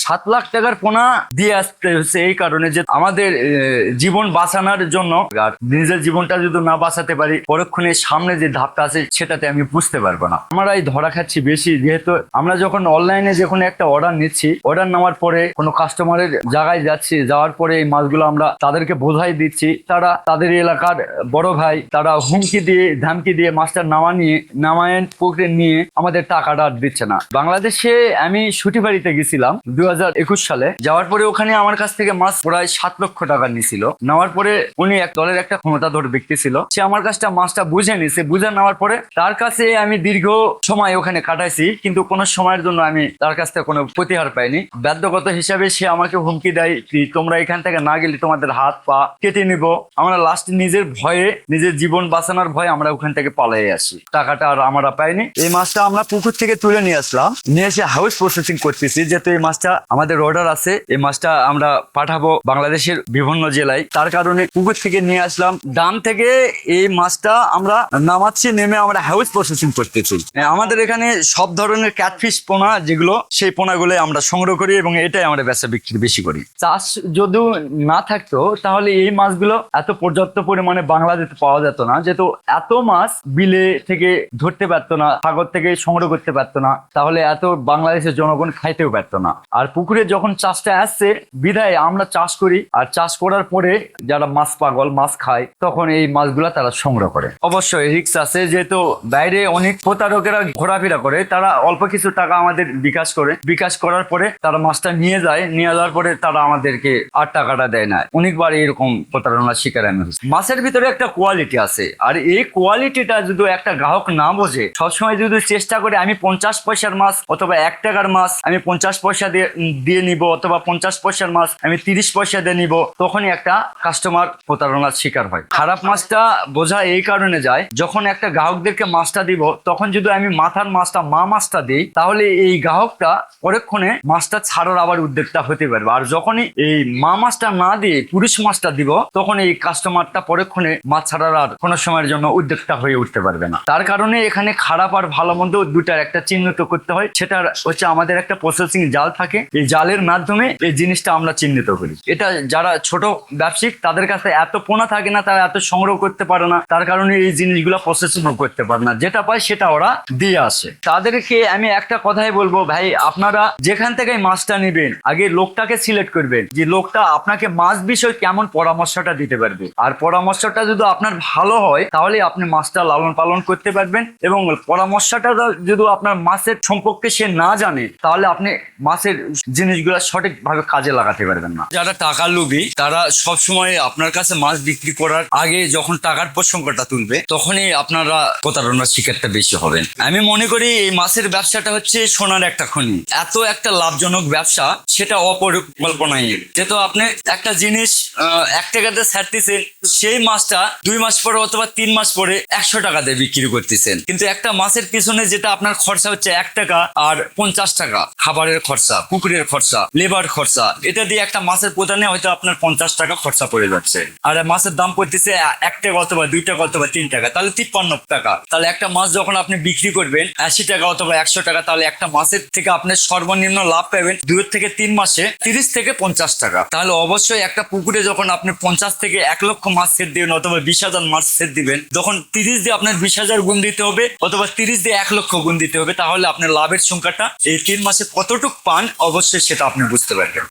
7 লাখ টাকার পোনা দিয়ে আসতে হচ্ছে এই কারণে যে আমাদের জীবন বাঁচানোর জন্য। আর নিজের জীবনটা যদি না বাঁচাতে পারি, পরক্ষণে সামনে যে ধাপটা আছে সেটাতে আমি বুঝতে পারবো না। আমরা এই ধরা খাচ্ছি বেশি, যেহেতু আমরা যখন অনলাইনে যখন একটা অর্ডার নিচ্ছি, অর্ডার নেওয়ার পরে কোনো কাস্টমারের জায়গায় যাচ্ছি, যাওয়ার পরে এই মাছগুলো আমরা তাদেরকে বোঝাই দিচ্ছি, তারা তাদের এলাকার বড় ভাই তারা হুমকি দিয়ে ধামকি দিয়ে মাছটা নামায়ন পুকুরে নিয়ে আমাদের টাকাটা দিচ্ছে না। বাংলাদেশে আমি ছুটি বাড়িতে গেছিলাম 2021 সালে। যাওয়ার পরে ওখানে আমার কাছ থেকে মাছ প্রায় 7 লক্ষ টাকা নিছিল। নেওয়ার পরে উনি এক দলের একটা ক্ষমতাধর ব্যক্তি ছিল, সে আমার কাছটা মাছটা বুঝে নিছে। বুঝে নেওয়ার পরে তার কাছে আমি দীর্ঘ সময় ওখানে কাটাইছি, কিন্তু কোনো সময়ের জন্য আমি তার কাছ থেকে কোনো প্রতিহার পাইনি। বাধ্যগত হিসাবে সে আমাকে হুমকি দেয় কি তোমরা এখান থেকে না গেলে তোমাদের হাত পা কেটে নিব। আমরা লাস্ট নিজের ভয়ে, নিজের জীবন বাঁচানোর ভয়ে আমরা ওখান থেকে পালিয়ে আসি। টাকাটা আর আমরা পাইনি। এই মাছটা আমরা পুকুর থেকে তুলে নিয়ে আসলাম, নিয়ে এসে হাউস প্রসেসিং করতেছি, যেহেতু এই মাছটা আমাদের অর্ডার আছে, এই মাছটা আমরা পাঠাবো বাংলাদেশের বিভিন্ন জেলায়। তার কারণে পুকুর থেকে নিয়ে আসলাম, ডাম থেকে এই মাছটা আমরা নামাচ্ছি, নেমে আমরা হাউস প্রসেসিং করতেছি। আমাদের এখানে সব ধরনের ক্যাটফিশ পোনা যেগুলো, সেই পোনাগুলো আমরা সংগ্রহ করি এবং এটাই আমরা বেচা বিক্রি বেশি করি। চাষ যদিও না থাকতো তাহলে এই মাছগুলো এত পর্যাপ্ত পরিমাণে বাংলাদেশে পাওয়া যেত না, যেহেতু এত মাছ বিলে থেকে ধরতে পারতো না, সাগর থেকে সংগ্রহ করতে পারতো না, তাহলে এত বাংলাদেশের জনগণ খাইতেও পারতো না। আর পুকুরে যখন চাষটা আসছে বিধায় আমরা চাষ করি, আর চাষ করার পরে যারা মাছ পাগল মাছ খায় তখন এই মাছগুলা তারা সংগ্রহ করে। অবশ্যই রিস্ক আছে, যেহেতু বাইরে অনেক প্রতারকেরা ঘোরাফেরা করে, তারা অল্প কিছু টাকা আমাদের বিকাশ করার পরে তারা মাছটা নিয়ে যাওয়ার পরে তারা আমাদেরকে আর টাকাটা দেয় না। অনেকবার এরকম প্রতারণার শিকার আমি হচ্ছি। মাছের ভিতরে একটা কোয়ালিটি আছে, আর এই কোয়ালিটিটা যদি একটা গ্রাহক না বোঝে, সবসময় যদি চেষ্টা করে আমি 50 পয়সার মাছ অথবা 1 টাকার মাছ আমি 50 পয়সা দিয়ে নিব, অথবা 50 পয়সার মাছ আমি 30 পয়সা দিয়ে নিব, তখনই একটা কাস্টমার প্রতারণার শিকার হয়। খারাপ মাছটা বোঝা এই কারণে যায়, যখন একটা গ্রাহকদেরকে মাছটা দিব তখন যদি আমি মাথার মাছটা মাছটা দিই, তাহলে এই গ্রাহকটা পরক্ষণে মাছটা ছাড়ার আবার উদ্যোগটা হতে পারবে। আর যখনই এই মাছটা না দিয়ে পুরুষ মাছটা দিব, তখন এই কাস্টমারটা পরক্ষণে মাছ ছাড়ার আর কোনো সময়ের জন্য উদ্যোগটা হয়ে উঠতে পারবে না। তার কারণে এখানে খারাপ আর ভালো মন্দ দুটার একটা চিহ্নিত করতে হয়। সেটা হচ্ছে আমাদের একটা প্রসেসিং জাল থাকে, এই জালের মাধ্যমে এই জিনিসটা আমরা চিহ্নিত করি। এটা যারা ছোট ব্যবসায়িক তাদের কাছে এত পোনা থাকে না, তারা এত সংগ্রহ করতে পারে না, তার কারণে এই জিনিসগুলো প্রসেসিং করতে পারে না, যেটা পায় সেটা ওরা দিয়ে আসে। তাদেরকে আমি একটা কথাই বলবো, ভাই আপনারা যেখান থেকে মাছটা নেবেন আগে লোকটাকে সিলেক্ট করবেন, যে লোকটা আপনাকে মাছ বিষয় কেমন পরামর্শটা দিতে পারবে। আর পরামর্শটা যদি আপনার ভালো হয় তাহলে আপনি মাছটা লালন পালন করতে পারবেন, এবং পরামর্শটা যদি আপনার মাছের সম্পর্কে সে না জানে তাহলে আপনি মাছের জিনিসগুলো সঠিকভাবে কাজে লাগাতে পারবেন না। যারা টাকা লোভী তারা সবসময় আপনার কাছে মাছ বিক্রি করার আগে যখন টাকার প্রসঙ্গটা তুলবে তখনই আপনারা প্রতারণার শিকারটা বেশি হবেন। আমি মনে করি এই মাছের ব্যবসাটা হচ্ছে সোনার একটা খনি, এত একটা লাভজনক ব্যবসা, সেটা অপরিকল্পনায়। যেহেতু আপনি একটা জিনিস 1 টাকাতে ছাড়তেছেন, সেই মাছটা 2 মাস পরে অথবা 3 মাস পরে 100 টাকা দিয়ে বিক্রি করতেছেন, কিন্তু একটা মাছের পিছনে যেটা আপনার খরচা হচ্ছে 1 টাকা আর 50 টাকা, খাবারের খরচা, পুকুরের খরচা, লেবার খরচা, এটা দিয়ে একটা মাছের প্রদানে হয়তো আপনার 50 টাকা খরচা পড়ে যাচ্ছে। আর মাছের দাম পড়তেছে 1 টাকা অথবা 2 টাকা অথবা 3 টাকা, তাহলে 53 টাকা। তাহলে একটা মাছ যখন আপনি বিক্রি করবেন 80 টাকা অথবা 100 টাকা, তাহলে একটা মাছের থেকে আপনি সর্বনিম্ন লাভ পাবেন 2 থেকে 3 মাসে 30 থেকে 50 টাকা। তাহলে অবশ্যই একটা পুকুরে যখন আপনি 50 থেকে 1 লক্ষ মাছ সেট দিবেন অথবা 20,000 মাছ সেট দিবেন, যখন 30 দিয়ে আপনার 20,000 গুণ দিতে হবে অথবা 30 দিয়ে 1 লক্ষ গুণ দিতে হবে, তাহলে আপনার লাভের সংখ্যাটা এই 3 মাসে কতটুকু পান অবশ্যই সেটা আপনি বুঝতে পারবেন।